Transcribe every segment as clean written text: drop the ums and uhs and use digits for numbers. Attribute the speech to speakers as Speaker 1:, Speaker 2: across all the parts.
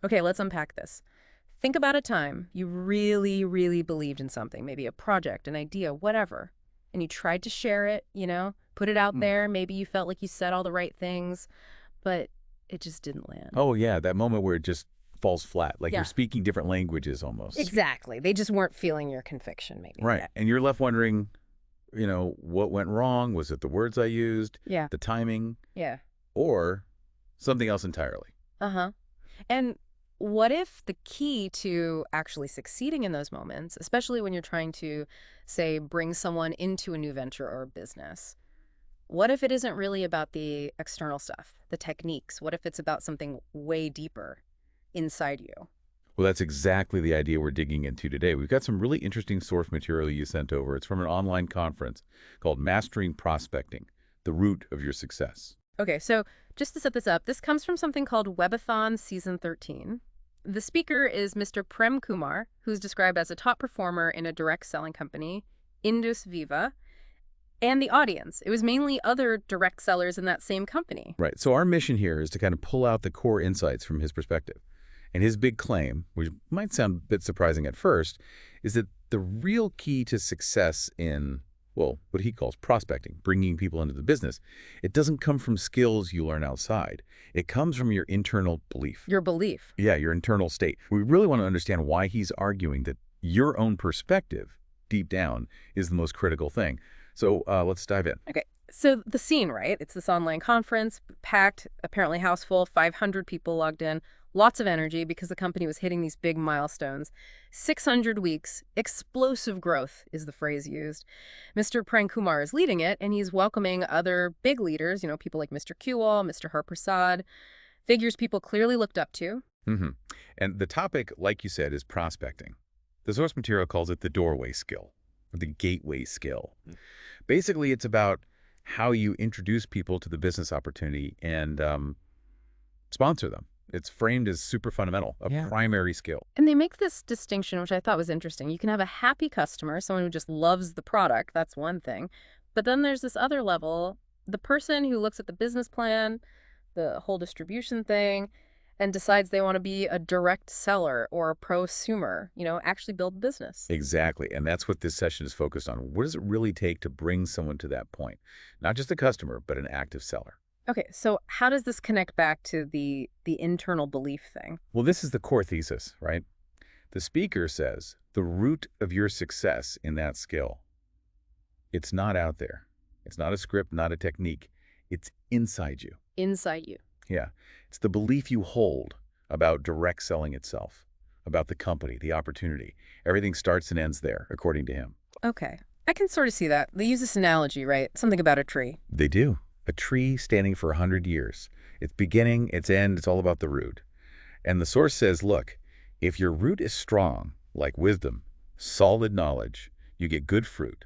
Speaker 1: Okay, let's unpack this. Think about a time you really, really believed in something, maybe a project, an idea, whatever, and you tried to share it, put it out
Speaker 2: Hmm.
Speaker 1: there. Maybe you felt like you said all the right things, but it just didn't land.
Speaker 2: Oh, yeah, that moment where it just falls flat, like you're
Speaker 1: Yeah,
Speaker 2: speaking different languages almost.
Speaker 1: exactly. They just weren't feeling your conviction, maybe.
Speaker 2: Right.
Speaker 1: Yeah.
Speaker 2: And you're left wondering, what went wrong? Was it the words I used,
Speaker 1: Yeah.
Speaker 2: the timing,
Speaker 1: Yeah.
Speaker 2: or something else entirely?
Speaker 1: Uh-huh. And what if the key to actually succeeding in those moments, especially when you're trying to, say, bring someone into a new venture or business, what if it isn't really about the external stuff, the techniques? What if it's about something way deeper inside you?
Speaker 2: Well, that's exactly the idea we're digging into today. We've got some really interesting source material you sent over. It's from an online conference called Mastering Prospecting, the Root of Your Success.
Speaker 1: Okay, so just to set this up, this comes from something called Webathon Season 13. The speaker is Mr. Prem Kumar, who's described as a top performer in a direct selling company, Indusviva, and the audience. It was mainly other direct sellers in that same company.
Speaker 2: Right. So our mission here is to kind of pull out the core insights from his perspective. And his big claim, which might sound a bit surprising at first, is that the real key to success in, well, what he calls prospecting, bringing people into the business, it doesn't come from skills you learn outside. It comes from your internal belief.
Speaker 1: Your belief.
Speaker 2: Yeah, your internal state. We really want to understand why he's arguing that your own perspective, deep down, is the most critical thing. So let's dive in.
Speaker 1: Okay, so the scene, right? It's this online conference, packed, apparently house full, 500 people logged in, lots of energy because the company was hitting these big milestones. 600 weeks, explosive growth is the phrase used. Mr. Prem Kumar is leading it, and he's welcoming other big leaders, people like Mr. Kewal, Mr. Harprasad, figures people clearly looked up to.
Speaker 2: hmm And the topic, like you said, is prospecting. The source material calls it the doorway skill, or the gateway skill. Basically, it's about how you introduce people to the business opportunity and sponsor them. It's framed as super fundamental, a primary skill.
Speaker 1: And they make this distinction, which I thought was interesting. You can have a happy customer, someone who just loves the product. That's one thing. But then there's this other level, the person who looks at the business plan, the whole distribution thing, and decides they want to be a direct seller or a prosumer, actually build a business.
Speaker 2: Exactly. And that's what this session is focused on. What does it really take to bring someone to that point? Not just a customer, but an active seller.
Speaker 1: Okay, so how does this connect back to the internal belief thing?
Speaker 2: Well, this is the core thesis, right? The speaker says the root of your success in that skill, it's not out there. It's not a script, not a technique. It's inside you.
Speaker 1: Inside you.
Speaker 2: Yeah. It's the belief you hold about direct selling itself, about the company, the opportunity. Everything starts and ends there, according to him.
Speaker 1: Okay, I can sort of see that. They use this analogy, right? Something about a tree.
Speaker 2: They do. A tree standing for 100 years. Its beginning, its end, it's all about the root. And the source says, look, if your root is strong, like wisdom, solid knowledge, you get good fruit.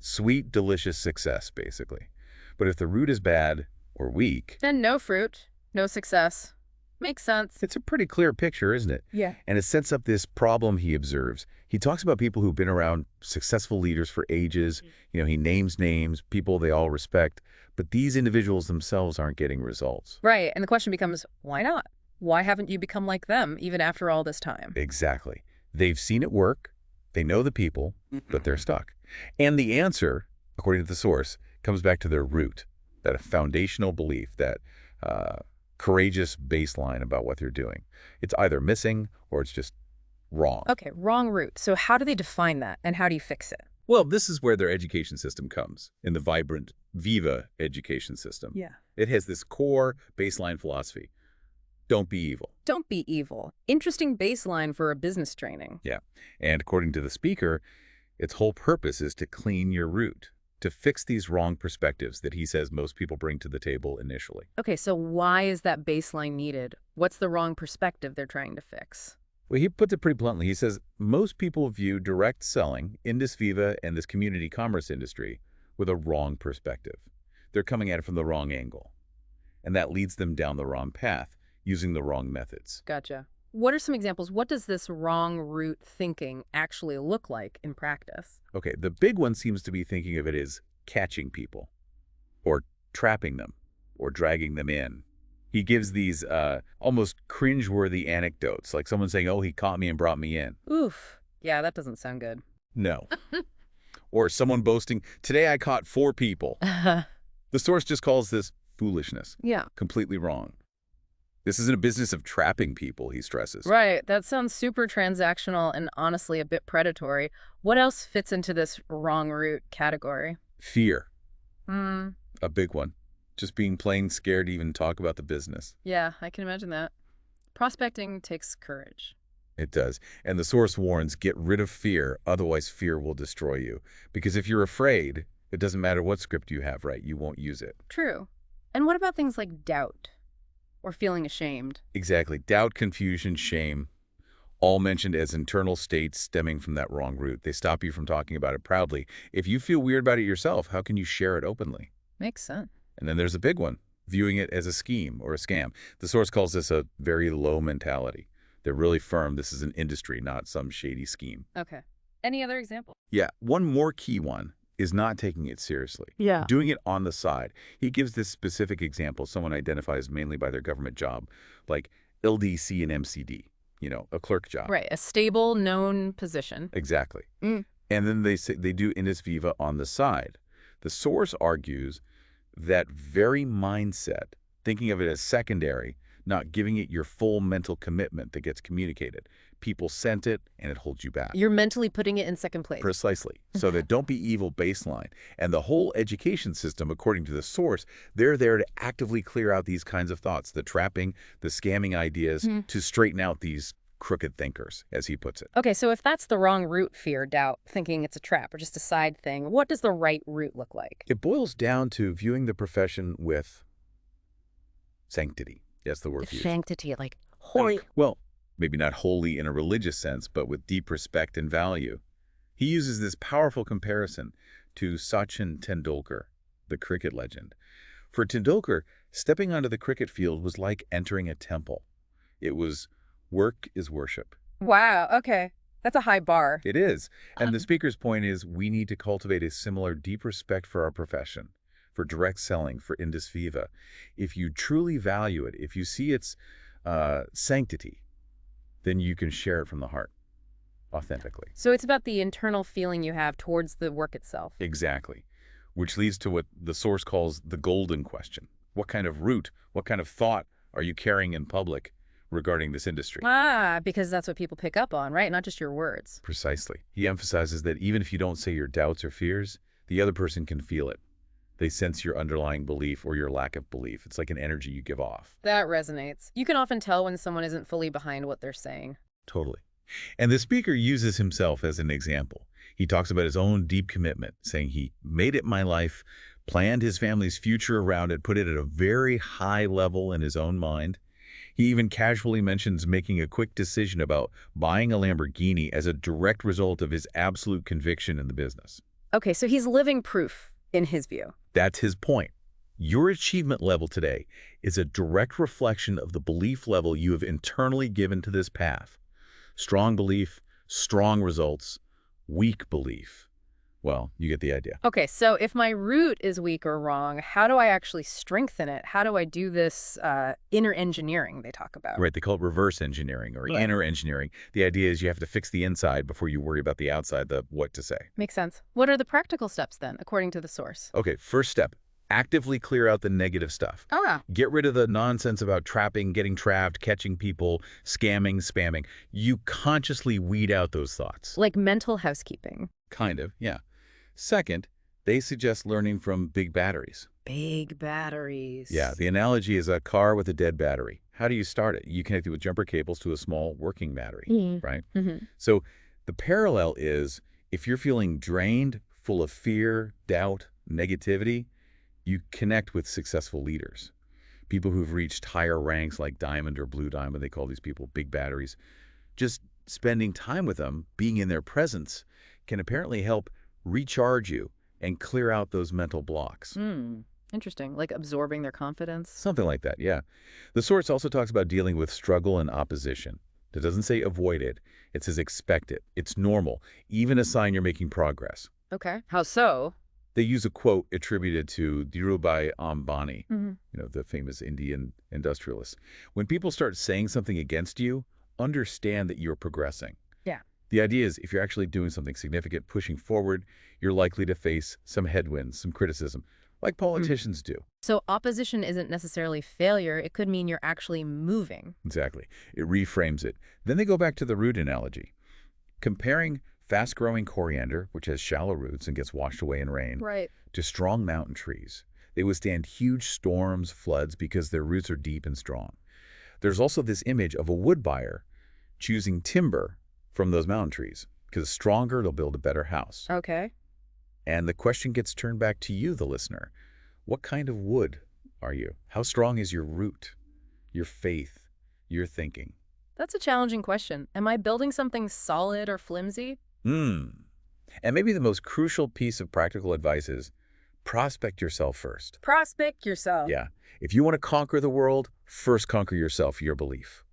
Speaker 2: Sweet, delicious success, basically. But if the root is bad or weak,
Speaker 1: And no fruit, no success. Makes sense.
Speaker 2: it's a pretty clear picture, isn't it?
Speaker 1: Yeah.
Speaker 2: And it sets up this problem he observes. He talks about people who've been around successful leaders for ages. He names names, people they all respect. But these individuals themselves aren't getting results.
Speaker 1: Right, and the question becomes, why not? Why haven't you become like them, even after all this time?
Speaker 2: Exactly. They've seen it work. They know the people, but they're stuck. And the answer, according to the source, comes back to their root, that foundational belief, that courageous baseline about what they're doing. It's either missing or it's just wrong.
Speaker 1: Okay, wrong route. So how do they define that, and how do you fix it?
Speaker 2: Well, this is where their education system comes, in the vibrant Viva education system.
Speaker 1: Yeah.
Speaker 2: It has this core baseline philosophy. Don't be evil.
Speaker 1: Don't be evil. Interesting baseline for a business training.
Speaker 2: Yeah. And according to the speaker, its whole purpose is to clean your root, to fix these wrong perspectives that he says most people bring to the table initially.
Speaker 1: Okay, so why is that baseline needed? What's the wrong perspective they're trying to fix?
Speaker 2: Well, he puts it pretty bluntly. He says most people view direct selling, Indusviva, and this community commerce industry with a wrong perspective. They're coming at it from the wrong angle. And that leads them down the wrong path, using the wrong methods.
Speaker 1: Gotcha. What are some examples? What does this wrong route thinking actually look like in practice?
Speaker 2: Okay, the big one seems to be thinking of it as catching people, or trapping them, or dragging them in, He gives these almost cringeworthy anecdotes, like someone saying, oh, he caught me and brought me in.
Speaker 1: Oof. Yeah, that doesn't sound good.
Speaker 2: No. Or someone boasting, today I caught 4 people. The source just calls this foolishness.
Speaker 1: Yeah.
Speaker 2: Completely wrong. This isn't a business of trapping people, he stresses.
Speaker 1: Right. That sounds super transactional and honestly a bit predatory. What else fits into this wrong route category?
Speaker 2: Fear,
Speaker 1: Hmm.
Speaker 2: a big one. Just being plain scared to even talk about the business.
Speaker 1: Yeah, I can imagine that. Prospecting takes courage.
Speaker 2: It does. And the source warns, get rid of fear, otherwise fear will destroy you. Because if you're afraid, it doesn't matter what script you have, right? You won't use it.
Speaker 1: True. And what about things like doubt or feeling ashamed?
Speaker 2: Exactly. Doubt, confusion, shame, all mentioned as internal states stemming from that wrong route. They stop you from talking about it proudly. If you feel weird about it yourself, how can you share it openly?
Speaker 1: Makes sense.
Speaker 2: And then there's a big one, viewing it as a scheme or a scam. The source calls this a very low mentality. They're really firm this is an industry, not some shady scheme.
Speaker 1: Okay. Any other example?
Speaker 2: Yeah, one more key one is not taking it seriously.
Speaker 1: Yeah.
Speaker 2: Doing it on the side. He gives this specific example someone identifies mainly by their government job, like LDC and MCD, a clerk job.
Speaker 1: Right. A stable, known position.
Speaker 2: Exactly.
Speaker 1: Mm.
Speaker 2: And then they say they do Indusviva on the side. The source argues that very mindset, thinking of it as secondary, not giving it your full mental commitment that gets communicated. People sent it, and it holds you back.
Speaker 1: You're mentally putting it in second place.
Speaker 2: Precisely. So that don't be evil baseline. And the whole education system, according to the source, they're there to actively clear out these kinds of thoughts, the trapping, the scamming ideas, to straighten out these crooked thinkers, as he puts it.
Speaker 1: Okay, so if that's the wrong route, fear, doubt, thinking it's a trap or just a side thing, what does the right route look like?
Speaker 2: It boils down to viewing the profession with sanctity. That's the word used.
Speaker 1: Sanctity, like holy.
Speaker 2: Well, maybe not holy in a religious sense, but with deep respect and value. He uses this powerful comparison to Sachin Tendulkar, the cricket legend. For Tendulkar, stepping onto the cricket field was like entering a temple. It was work is worship.
Speaker 1: Wow, okay. That's a high bar.
Speaker 2: It is. And the speaker's point is we need to cultivate a similar deep respect for our profession, for direct selling, for Indusviva. If you truly value it, if you see its sanctity, then you can share it from the heart, authentically.
Speaker 1: So it's about the internal feeling you have towards the work itself.
Speaker 2: Exactly. Which leads to what the source calls the golden question. What kind of root, what kind of thought are you carrying in public regarding this industry?
Speaker 1: Ah, because that's what people pick up on, right? Not just your words.
Speaker 2: Precisely. He emphasizes that even if you don't say your doubts or fears, the other person can feel it. They sense your underlying belief or your lack of belief. It's like an energy you give off.
Speaker 1: That resonates. You can often tell when someone isn't fully behind what they're saying.
Speaker 2: Totally. And the speaker uses himself as an example. He talks about his own deep commitment, saying he made it my life, planned his family's future around it, put it at a very high level in his own mind. He even casually mentions making a quick decision about buying a Lamborghini as a direct result of his absolute conviction in the business.
Speaker 1: Okay, so he's living proof in his view.
Speaker 2: That's his point. Your achievement level today is a direct reflection of the belief level you have internally given to this path. Strong belief, strong results, weak belief. Well, you get the idea.
Speaker 1: Okay, so if my root is weak or wrong, how do I actually strengthen it? How do I do this inner engineering they talk about?
Speaker 2: Right, they call it reverse engineering or inner engineering. The idea is you have to fix the inside before you worry about the outside, the what to say.
Speaker 1: Makes sense. What are the practical steps then, according to the source?
Speaker 2: Okay, first step, actively clear out the negative stuff.
Speaker 1: Oh, yeah.
Speaker 2: Get rid of the nonsense about trapping, getting trapped, catching people, scamming, spamming. You consciously weed out those thoughts.
Speaker 1: Like mental housekeeping.
Speaker 2: Kind of, yeah. Second, they suggest learning from big batteries.
Speaker 1: Big batteries.
Speaker 2: Yeah, the analogy is a car with a dead battery. How do you start it? You connect it with jumper cables to a small working battery, right? So the parallel is if you're feeling drained, full of fear, doubt, negativity, you connect with successful leaders. People who've reached higher ranks like Diamond or Blue Diamond, they call these people big batteries. Just spending time with them, being in their presence, can apparently help recharge you and clear out those mental blocks.
Speaker 1: Interesting. Like absorbing their confidence?
Speaker 2: Something like that, yeah. The source also talks about dealing with struggle and opposition. It doesn't say avoid it. It says expect it. It's normal, even a sign you're making progress.
Speaker 1: Okay. How so?
Speaker 2: They use a quote attributed to Dhirubhai Ambani,
Speaker 1: Hmm.
Speaker 2: the famous Indian industrialist. When people start saying something against you, understand that you're progressing.
Speaker 1: Yeah.
Speaker 2: The idea is if you're actually doing something significant, pushing forward, you're likely to face some headwinds, some criticism, like politicians do.
Speaker 1: So opposition isn't necessarily failure. It could mean you're actually moving.
Speaker 2: Exactly. It reframes it. Then they go back to the root analogy, comparing fast-growing coriander, which has shallow roots and gets washed away in rain,
Speaker 1: Right.
Speaker 2: to strong mountain trees. They withstand huge storms, floods, because their roots are deep and strong. There's also this image of a wood buyer choosing timber from those mountain trees, because stronger, they'll build a better house.
Speaker 1: Okay.
Speaker 2: And the question gets turned back to you, the listener. What kind of wood are you? How strong is your root, your faith, your thinking?
Speaker 1: That's a challenging question. Am I building something solid or flimsy?
Speaker 2: Hmm. And maybe the most crucial piece of practical advice is prospect yourself first.
Speaker 1: Prospect yourself.
Speaker 2: Yeah. If you want to conquer the world, first conquer yourself, your belief.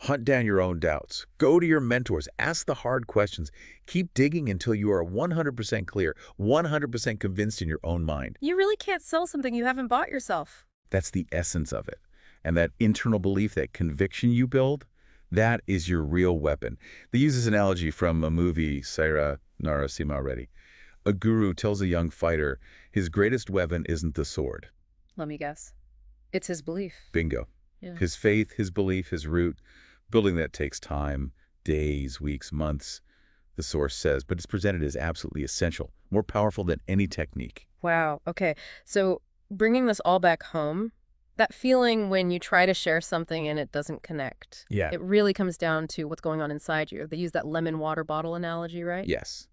Speaker 2: Hunt down your own doubts. Go to your mentors. Ask the hard questions. Keep digging until you are 100% clear, 100% convinced in your own mind.
Speaker 1: You really can't sell something you haven't bought yourself.
Speaker 2: That's the essence of it. And that internal belief, that conviction you build, that is your real weapon. They use this analogy from a movie, Saira Narasimha Reddy. A guru tells a young fighter his greatest weapon isn't the sword.
Speaker 1: Let me guess. It's his belief.
Speaker 2: Bingo.
Speaker 1: Yeah.
Speaker 2: His faith, his belief, his root. Building that takes time, days, weeks, months, the source says, but it's presented as absolutely essential, more powerful than any technique.
Speaker 1: Wow. Okay. So bringing this all back home, that feeling when you try to share something and it doesn't connect.
Speaker 2: Yeah.
Speaker 1: It really comes down to what's going on inside you. They use that lemon water bottle analogy, right?
Speaker 2: Yes.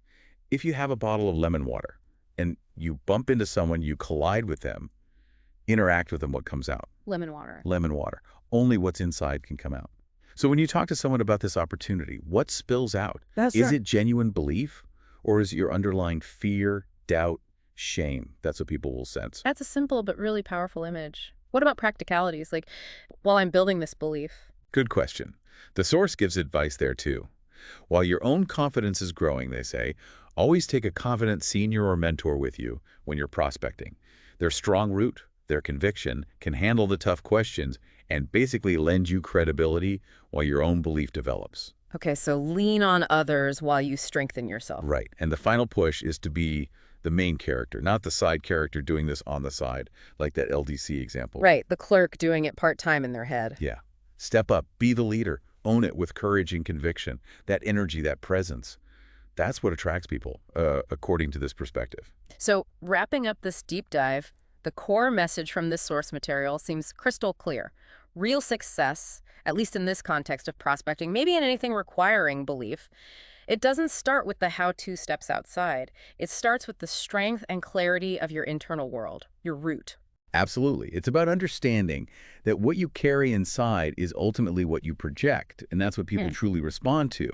Speaker 2: If you have a bottle of lemon water and you bump into someone, you collide with them, interact with them, what comes out?
Speaker 1: Lemon water.
Speaker 2: Lemon water. Only what's inside can come out. So when you talk to someone about this opportunity, what spills out? Is it genuine belief, or is it your underlying fear, doubt, shame? That's what people will sense.
Speaker 1: That's a simple but really powerful image. What about practicalities? Like, while I'm building this belief.
Speaker 2: Good question. The source gives advice there too. While your own confidence is growing, they say, always take a confident senior or mentor with you when you're prospecting. Their strong root, their conviction, can handle the tough questions and basically lend you credibility while your own belief develops.
Speaker 1: Okay, so lean on others while you strengthen yourself.
Speaker 2: Right. And the final push is to be the main character, not the side character doing this on the side, like that LDC example.
Speaker 1: Right, the clerk doing it part-time in their head.
Speaker 2: Yeah. Step up, be the leader, own it with courage and conviction, that energy, that presence. That's what attracts people, according to this perspective.
Speaker 1: So wrapping up this deep dive, the core message from this source material seems crystal clear. Real success, at least in this context of prospecting, maybe in anything requiring belief, it doesn't start with the how-to steps outside. It starts with the strength and clarity of your internal world, your root.
Speaker 2: Absolutely. It's about understanding that what you carry inside is ultimately what you project, and that's what people truly respond to.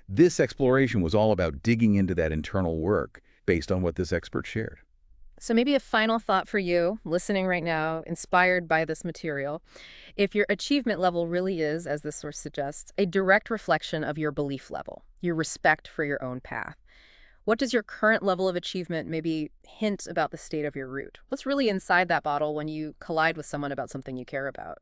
Speaker 2: This exploration was all about digging into that internal work based on what this expert shared.
Speaker 1: So maybe a final thought for you, listening right now, inspired by this material. If your achievement level really is, as this source suggests, a direct reflection of your belief level, your respect for your own path, what does your current level of achievement maybe hint about the state of your root? What's really inside that bottle when you collide with someone about something you care about?